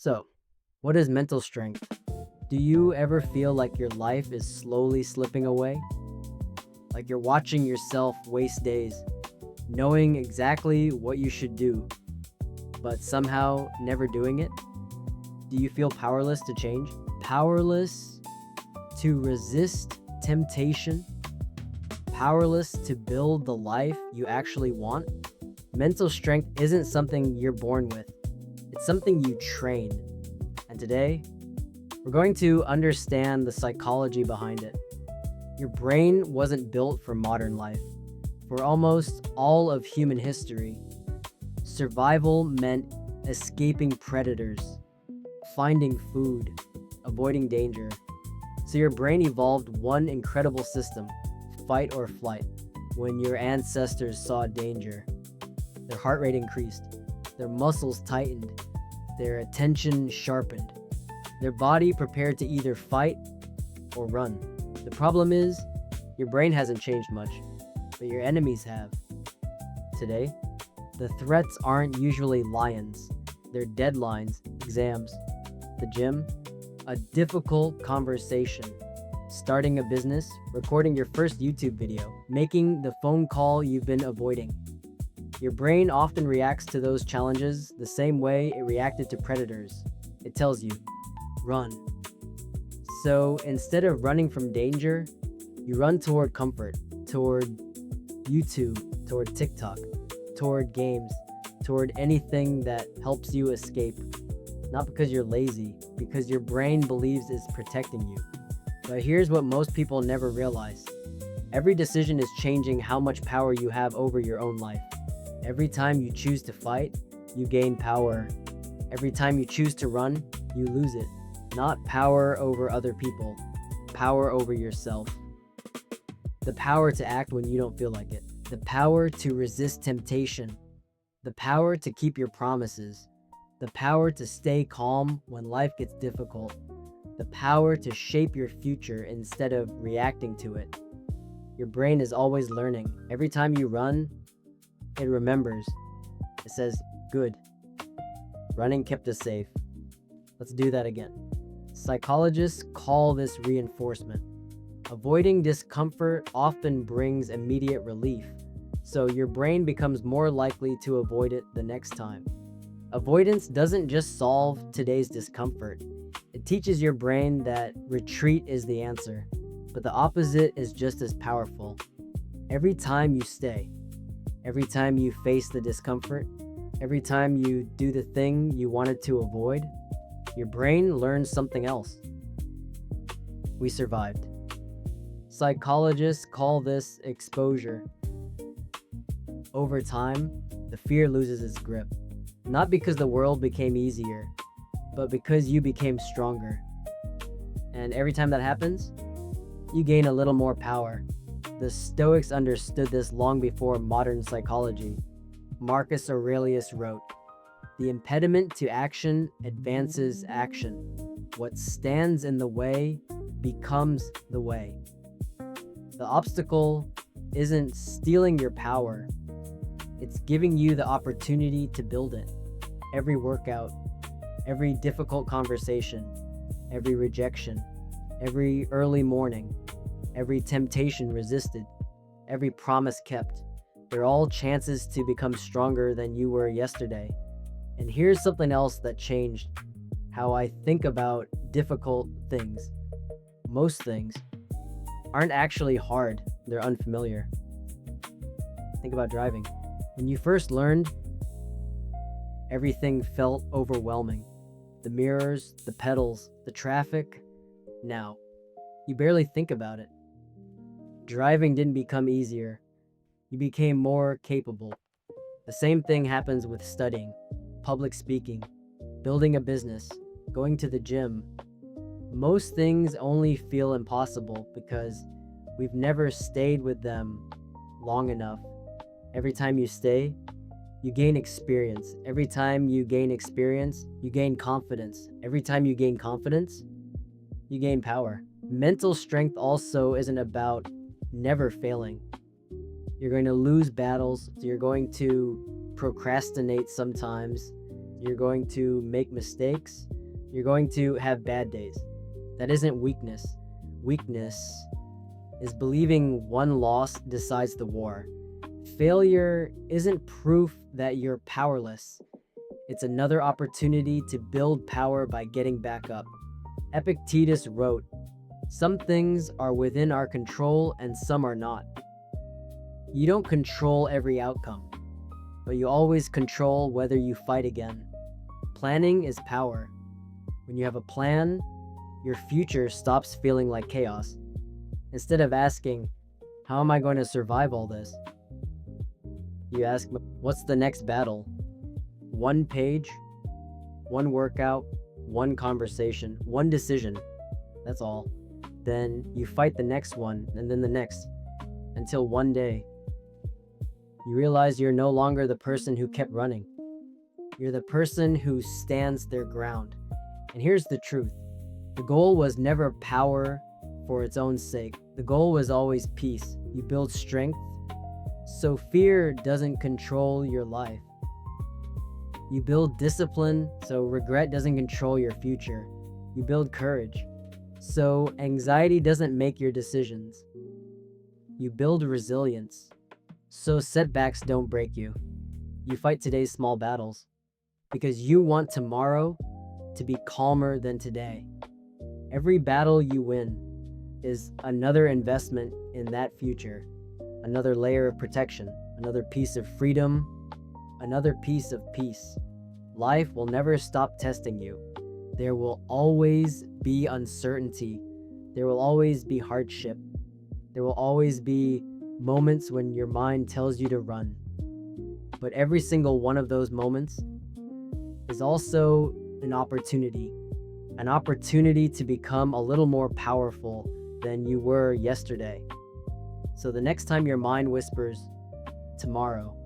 So, what is mental strength? Do you ever feel like your life is slowly slipping away? Like you're watching yourself waste days, knowing exactly what you should do, but somehow never doing it? Do you feel powerless to change? Powerless to resist temptation? Powerless to build the life you actually want? Mental strength isn't something you're born with, it's something you train. And today, we're going to understand the psychology behind it. Your brain wasn't built for modern life. For almost all of human history, survival meant escaping predators, finding food, avoiding danger. So your brain evolved one incredible system: fight or flight. When your ancestors saw danger, their heart rate increased, their muscles tightened, their attention sharpened, their body prepared to either fight or run. The problem is, your brain hasn't changed much, but your enemies have. Today, the threats aren't usually lions, they're deadlines, exams, the gym, a difficult conversation, starting a business, recording your first YouTube video, making the phone call you've been avoiding. Your brain often reacts to those challenges the same way it reacted to predators. It tells you, run. So instead of running from danger, you run toward comfort, toward YouTube, toward TikTok, toward games, toward anything that helps you escape. Not because you're lazy, because your brain believes it's protecting you. But here's what most people never realize. Every decision is changing how much power you have over your own life. Every time you choose to fight, you gain power. Every time you choose to run, you lose it. Not power over other people, power over yourself. The power to act when you don't feel like it. The power to resist temptation. The power to keep your promises. The power to stay calm when life gets difficult. The power to shape your future instead of reacting to it. Your brain is always learning. Every time you run, it remembers. It says, good. Running kept us safe. Let's do that again. Psychologists call this reinforcement. Avoiding discomfort often brings immediate relief, so your brain becomes more likely to avoid it the next time. Avoidance doesn't just solve today's discomfort. It teaches your brain that retreat is the answer, but the opposite is just as powerful. Every time you stay, every time you face the discomfort, every time you do the thing you wanted to avoid, your brain learns something else. We survived. Psychologists call this exposure. Over time, the fear loses its grip. Not because the world became easier, but because you became stronger. And every time that happens, you gain a little more power. The Stoics understood this long before modern psychology. Marcus Aurelius wrote, "The impediment to action advances action. What stands in the way becomes the way." The obstacle isn't stealing your power. It's giving you the opportunity to build it. Every workout, every difficult conversation, every rejection, every early morning, every temptation resisted, every promise kept, they're all chances to become stronger than you were yesterday. And here's something else that changed how I think about difficult things. Most things aren't actually hard, they're unfamiliar. Think about driving. When you first learned, everything felt overwhelming. The mirrors, the pedals, the traffic. Now, you barely think about it. Driving didn't become easier. You became more capable. The same thing happens with studying, public speaking, building a business, going to the gym. Most things only feel impossible because we've never stayed with them long enough. Every time you stay, you gain experience. Every time you gain experience, you gain confidence. Every time you gain confidence, you gain power. Mental strength also isn't about never failing. You're going to lose battles. You're going to procrastinate sometimes. You're going to make mistakes. You're going to have bad days. That isn't weakness. Weakness is believing one loss decides the war. Failure isn't proof that you're powerless. It's another opportunity to build power by getting back up. Epictetus wrote, "Some things are within our control and some are not." You don't control every outcome, but you always control whether you fight again. Planning is power. When you have a plan, your future stops feeling like chaos. Instead of asking, "How am I going to survive all this?" you ask, "What's the next battle?" One page, one workout, one conversation, one decision. That's all. Then you fight the next one, and then the next, until one day you realize you're no longer the person who kept running. You're the person who stands their ground. And here's the truth. The goal was never power for its own sake. The goal was always peace. You build strength, so fear doesn't control your life. You build discipline, so regret doesn't control your future. You build courage, so anxiety doesn't make your decisions. You build resilience, so setbacks don't break you. You fight today's small battles because you want tomorrow to be calmer than today. Every battle you win is another investment in that future, another layer of protection, another piece of freedom, another piece of peace. Life will never stop testing you. There will always be uncertainty. There will always be hardship. There will always be moments when your mind tells you to run. But every single one of those moments is also an opportunity to become a little more powerful than you were yesterday. So the next time your mind whispers, tomorrow,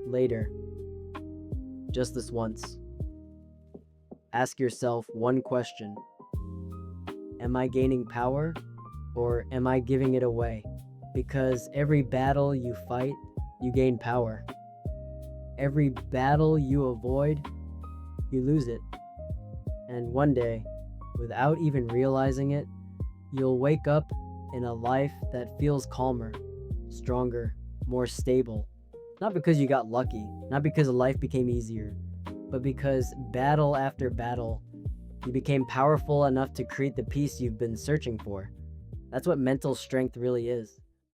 later, just this once, ask yourself one question. Am I gaining power or am I giving it away? Because every battle you fight, you gain power. Every battle you avoid, you lose it. And one day, without even realizing it, you'll wake up in a life that feels calmer, stronger, more stable. Not because you got lucky, not because life became easier, but because battle after battle, you became powerful enough to create the peace you've been searching for. That's what mental strength really is.